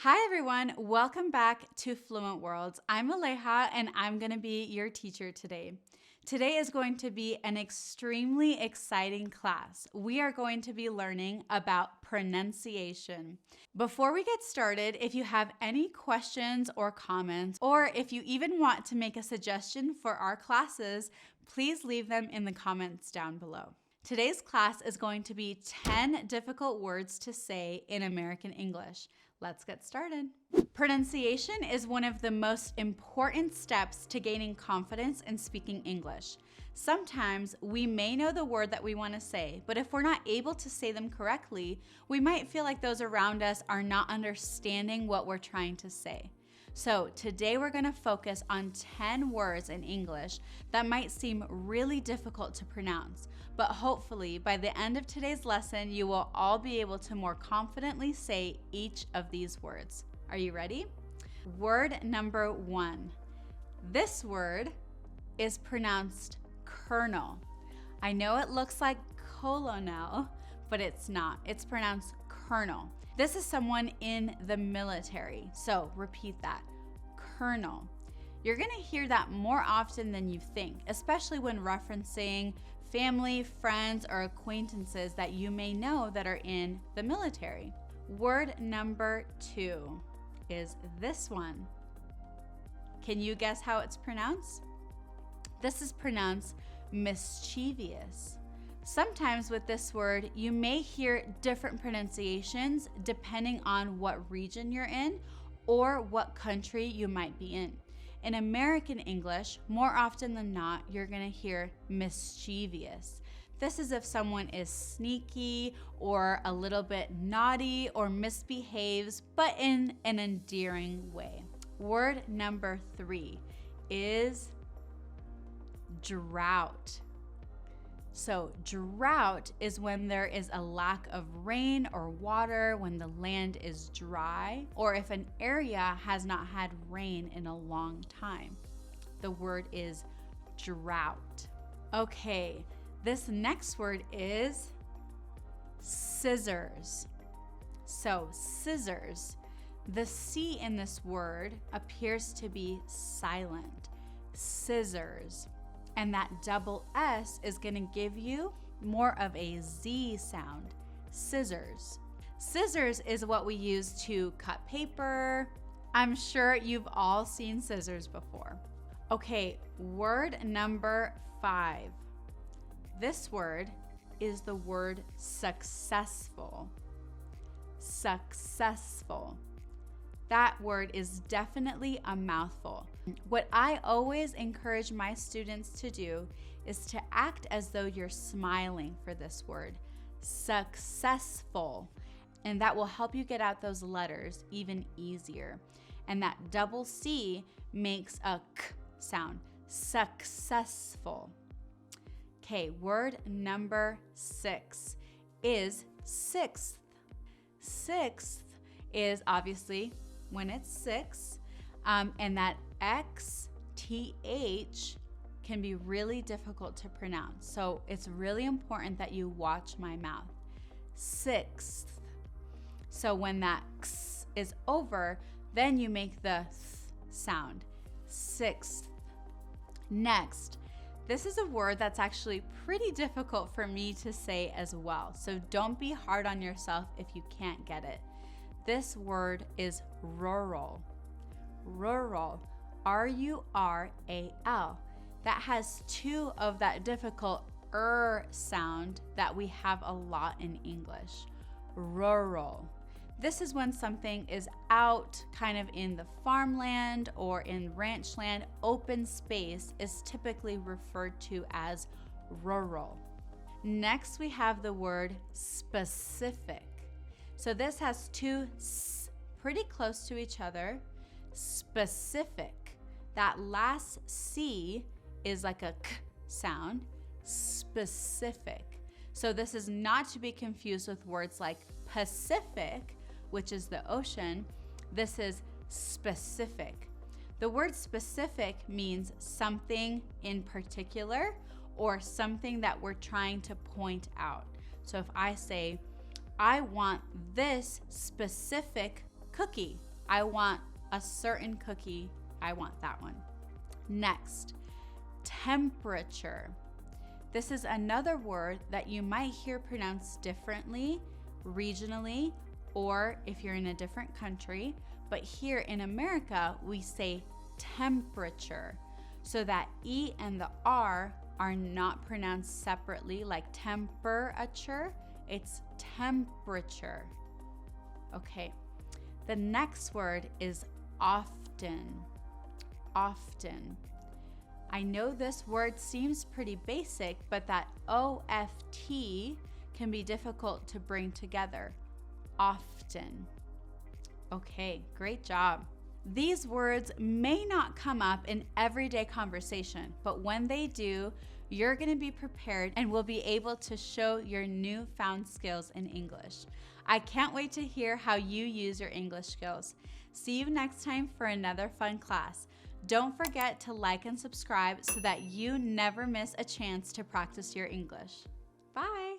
Hi everyone, welcome back to Fluent Worlds. I'm Aleja and I'm going to be your teacher today. Today is going to be an extremely exciting class. We are going to be learning about pronunciation. Before we get started, if you have any questions or comments, or if you even want to make a suggestion for our classes, please leave them in the comments down below. Today's class is going to be 10 difficult words to say in American English. Let's get started. Pronunciation is one of the most important steps to gaining confidence in speaking English. Sometimes we may know the word that we want to say, but if we're not able to say them correctly, we might feel like those around us are not understanding what we're trying to say. So today we're going to focus on 10 words in English that might seem really difficult to pronounce, but hopefully by the end of today's lesson, you will all be able to more confidently say each of these words. Are you ready? Word number 1. This word is pronounced kernel. I know it looks like colonel, but it's not. It's pronounced kernel. This is someone in the military. So repeat that, colonel. You're gonna hear that more often than you think, especially when referencing family, friends, or acquaintances that you may know that are in the military. Word number 2 is this one. Can you guess how it's pronounced? This is pronounced mischievous. Sometimes with this word, you may hear different pronunciations depending on what region you're in or what country you might be in. In American English, more often than not, you're going to hear mischievous. This is if someone is sneaky or a little bit naughty or misbehaves, but in an endearing way. Word number 3 is drought. So drought is when there is a lack of rain or water, when the land is dry, or if an area has not had rain in a long time. The word is drought. Okay, this next word is scissors. So scissors. The C in this word appears to be silent. Scissors. And that double S is going to give you more of a Z sound, scissors. Scissors is what we use to cut paper. I'm sure you've all seen scissors before. Okay, word number 5. This word is the word successful. Successful. That word is definitely a mouthful. What I always encourage my students to do is to act as though you're smiling for this word, successful. And that will help you get out those letters even easier. And that double C makes a K sound, successful. Okay, word number 6 is sixth. Sixth is obviously when it's 6, and that XTH can be really difficult to pronounce. So it's really important that you watch my mouth. Sixth. So when that X is over, then you make the th sound. Sixth. Next, this is a word that's actually pretty difficult for me to say as well. So don't be hard on yourself if you can't get it. This word is rural. Rural. R-U-R-A-L. That has 2 of that difficult sound that we have a lot in English. Rural. This is when something is out kind of in the farmland or in ranch land. Open space is typically referred to as rural. Next, we have the word specific. So this has 2 S pretty close to each other. Specific. That last C is like a K sound. Specific. So this is not to be confused with words like Pacific, which is the ocean. This is specific. The word specific means something in particular or something that we're trying to point out. So if I say, I want this specific cookie, I want a certain cookie. I want that one. Next, temperature. This is another word that you might hear pronounced differently regionally, or if you're in a different country. But here in America, we say temperature. So that E and the R are not pronounced separately like temperature. It's temperature. Okay. The next word is often. Often. I know this word seems pretty basic, but that OFT can be difficult to bring together. Often. Okay, great job. These words may not come up in everyday conversation, but when they do, you're going to be prepared and will be able to show your newfound skills in English. I can't wait to hear how you use your English skills. See you next time for another fun class. Don't forget to like and subscribe so that you never miss a chance to practice your English. Bye!